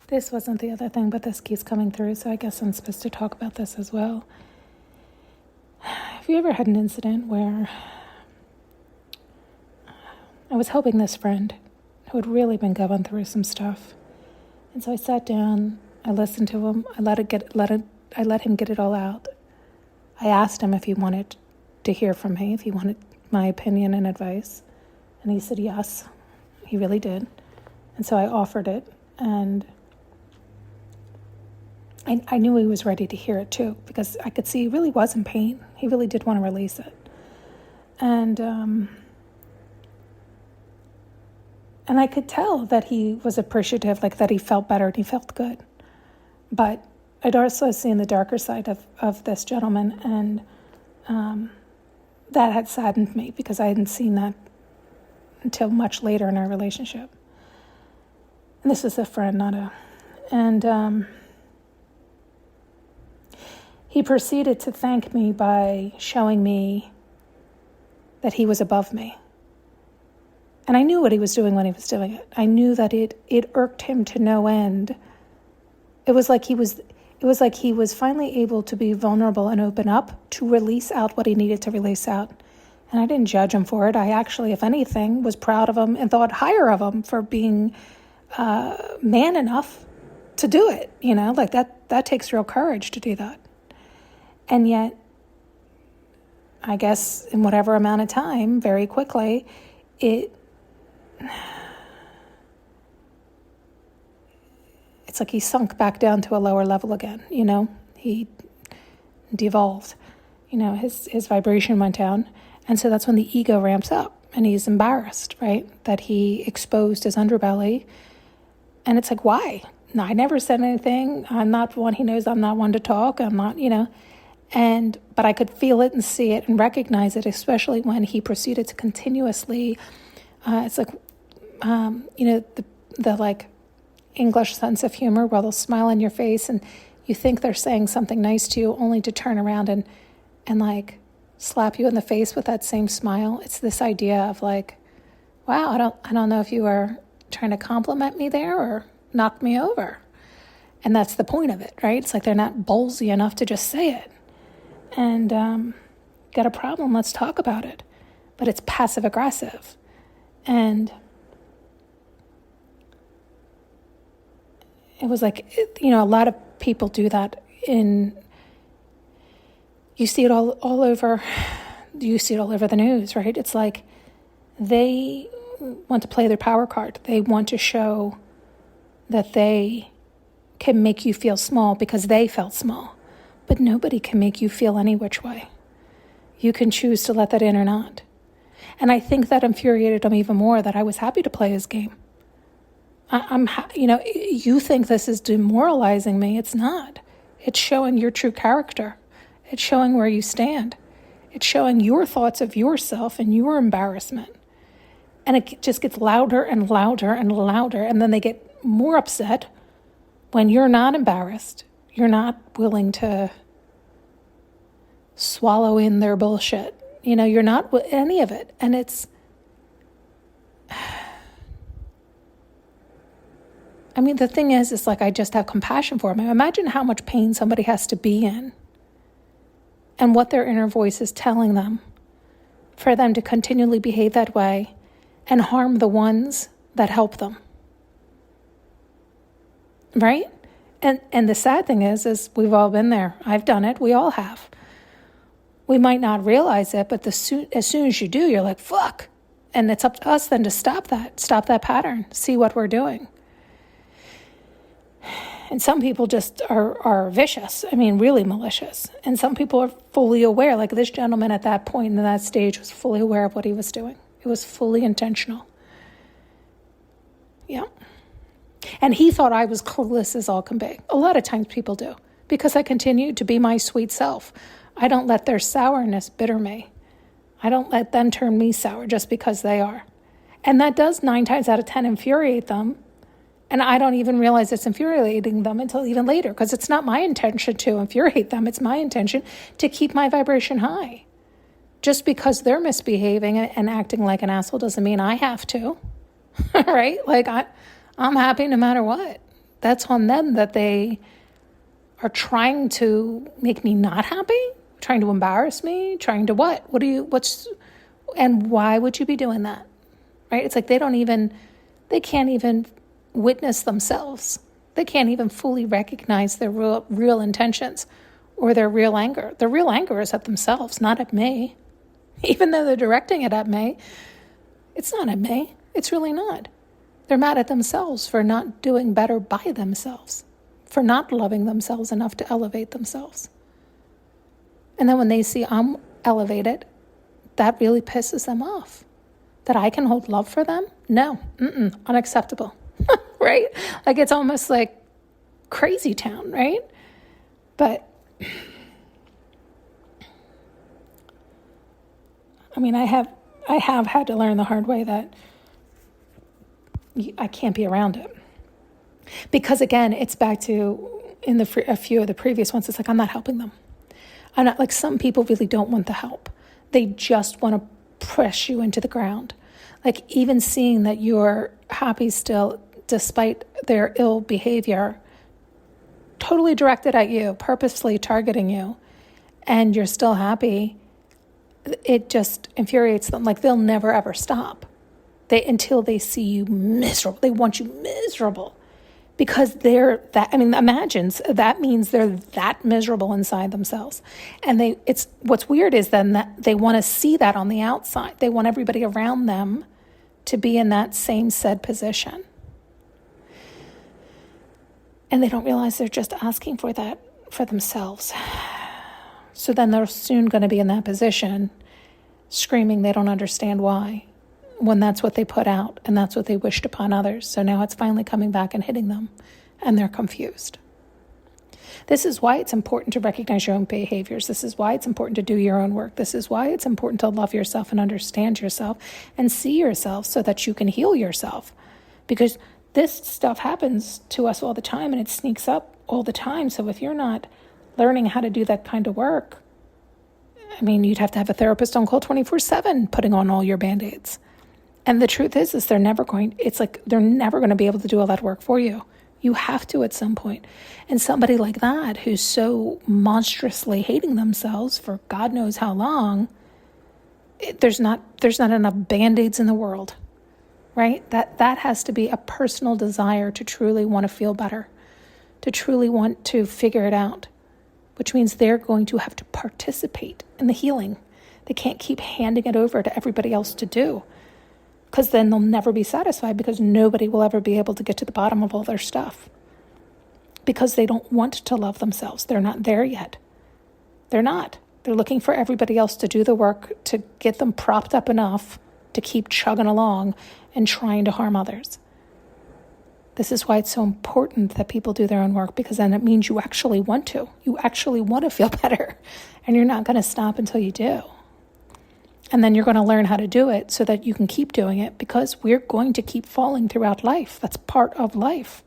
this wasn't the other thing, but this keeps coming through, so I guess I'm supposed to talk about this as well. Have you ever had an incident where I was helping this friend who had really been going through some stuff, and so I sat down, I listened to him, I let him get it all out. I asked him if he wanted to hear from me, if he wanted my opinion and advice, and he said yes, he really did. And so I offered it, and I knew he was ready to hear it too, because I could see he really was in pain. He really did want to release it. And I could tell that he was appreciative, like that he felt better and he felt good. But I'd also seen the darker side of this gentleman, and that had saddened me because I hadn't seen that until much later in our relationship. And this is a friend, not a... And he proceeded to thank me by showing me that he was above me. And I knew what he was doing when he was doing it. I knew that it irked him to no end. It was like he was finally able to be vulnerable and open up to release out what he needed to release out. And I didn't judge him for it. I actually, if anything, was proud of him and thought higher of him for being man enough to do it. You know, like that takes real courage to do that. And yet, I guess in whatever amount of time, very quickly, it's like he sunk back down to a lower level again, you know? He devolved, you know, his vibration went down. And so that's when the ego ramps up and he's embarrassed, right? That he exposed his underbelly. And it's like, why? No, I never said anything. I'm not one, he knows I'm not one to talk. I'm not, you know. But I could feel it and see it and recognize it, especially when he proceeded to continuously, it's like, you know, the like English sense of humor where they'll smile in your face and you think they're saying something nice to you only to turn around and like slap you in the face with that same smile. It's this idea of like, wow, I don't know if you are trying to compliment me there or knock me over. And that's the point of it, right? It's like they're not ballsy enough to just say it. And got a problem, let's talk about it. But it's passive aggressive. And it was like, you know, a lot of people do that you see it all over, you see it all over the news, right? It's like they want to play their power card. They want to show that they can make you feel small because they felt small. But nobody can make you feel any which way. You can choose to let that in or not. And I think that infuriated him even more, that I was happy to play his game. You know, you think this is demoralizing me. It's not. It's showing your true character. It's showing where you stand. It's showing your thoughts of yourself and your embarrassment. And it just gets louder and louder and louder. And then they get more upset when you're not embarrassed. You're not willing to swallow in their bullshit. You know, you're not any of it. And it's... I mean, the thing is, it's like I just have compassion for them. Imagine how much pain somebody has to be in and what their inner voice is telling them for them to continually behave that way and harm the ones that help them. Right? And the sad thing is we've all been there. I've done it. We all have. We might not realize it, but as soon as you do, you're like, fuck. And it's up to us then to stop that pattern, see what we're doing. And some people just are vicious. I mean, really malicious. And some people are fully aware. Like this gentleman at that point in that stage was fully aware of what he was doing. It was fully intentional. Yeah. And he thought I was clueless as all can be. A lot of times people do. Because I continue to be my sweet self. I don't let their sourness bitter me. I don't let them turn me sour just because they are. And that does 9 times out of 10 infuriate them. And I don't even realize it's infuriating them until even later, because it's not my intention to infuriate them. It's my intention to keep my vibration high. Just because they're misbehaving and acting like an asshole doesn't mean I have to, right? Like I'm happy no matter what. That's on them, that they are trying to make me not happy, trying to embarrass me, trying to what? And why would you be doing that? Right? It's like they can't even witness themselves. They can't even fully recognize their real intentions or their real anger. Their real anger is at themselves, not at me. Even though they're directing it at me, it's not at me. It's really not. They're mad at themselves for not doing better by themselves, for not loving themselves enough to elevate themselves. And then when they see I'm elevated, that really pisses them off. That I can hold love for them? No, unacceptable, right? Like it's almost like crazy town, right? But I mean, I have had to learn the hard way that I can't be around it. Because again, it's back to a few of the previous ones, it's like I'm not helping them. I'm not, like, some people really don't want the help. They just want to press you into the ground. Like, even seeing that you're happy still, despite their ill behavior, totally directed at you, purposefully targeting you, and you're still happy, it just infuriates them. Like, they'll never ever stop. Until they see you miserable. They want you miserable. Because imagine that means they're that miserable inside themselves. And what's weird is then that they want to see that on the outside. They want everybody around them to be in that same said position. And they don't realize they're just asking for that for themselves. So then they're soon going to be in that position, screaming they don't understand why, when that's what they put out and that's what they wished upon others. So now it's finally coming back and hitting them, and they're confused. This is why it's important to recognize your own behaviors. This is why it's important to do your own work. This is why it's important to love yourself and understand yourself and see yourself so that you can heal yourself. Because this stuff happens to us all the time, and it sneaks up all the time. So if you're not learning how to do that kind of work, I mean, you'd have to have a therapist on call 24/7 putting on all your Band-Aids. And the truth is they're never going to be able to do all that work for you. You have to at some point. And somebody like that, who's so monstrously hating themselves for God knows how long, there's not enough Band-Aids in the world, right? That has to be a personal desire to truly want to feel better, to truly want to figure it out, which means they're going to have to participate in the healing. They can't keep handing it over to everybody else to do. Because then they'll never be satisfied, because nobody will ever be able to get to the bottom of all their stuff. Because they don't want to love themselves. They're not there yet. They're not. They're looking for everybody else to do the work to get them propped up enough to keep chugging along and trying to harm others. This is why it's so important that people do their own work, because then it means you actually want to. You actually want to feel better. And you're not going to stop until you do. And then you're going to learn how to do it so that you can keep doing it, because we're going to keep falling throughout life. That's part of life.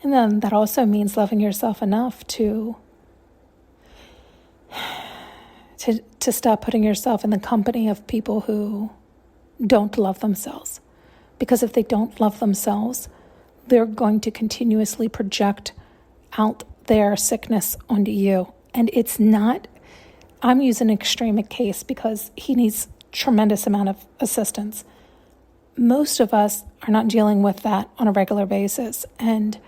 And then that also means loving yourself enough to stop putting yourself in the company of people who don't love themselves. Because if they don't love themselves, they're going to continuously project out their sickness onto you. And it's not, I'm using an extreme case because he needs tremendous amount of assistance. Most of us are not dealing with that on a regular basis. And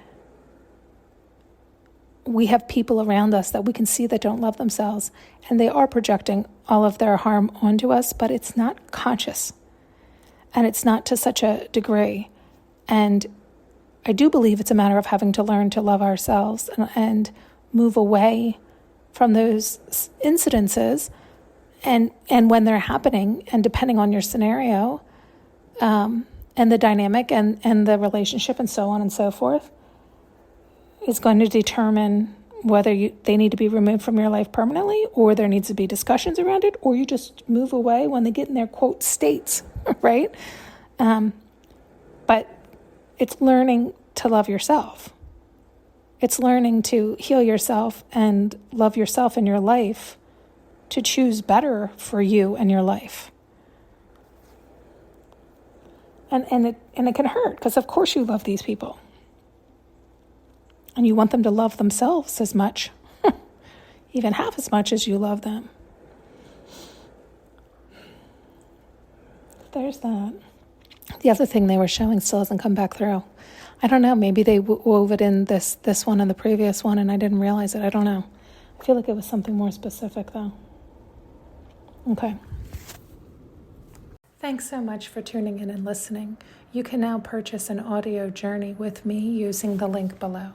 we have people around us that we can see that don't love themselves, and they are projecting all of their harm onto us, but it's not conscious. And it's not to such a degree. And I do believe it's a matter of having to learn to love ourselves and move away from those incidences, and when they're happening, and depending on your scenario, and the dynamic and the relationship and so on and so forth, is going to determine whether they need to be removed from your life permanently, or there needs to be discussions around it, or you just move away when they get in their, quote, states, right? But it's learning to love yourself. It's learning to heal yourself and love yourself in your life, to choose better for you and your life. And it can hurt, because of course you love these people. And you want them to love themselves as much, even half as much as you love them. There's that. The other thing they were showing still hasn't come back through. I don't know. Maybe they wove it in this one and the previous one, and I didn't realize it. I don't know. I feel like it was something more specific, though. Okay. Thanks so much for tuning in and listening. You can now purchase an audio journey with me using the link below.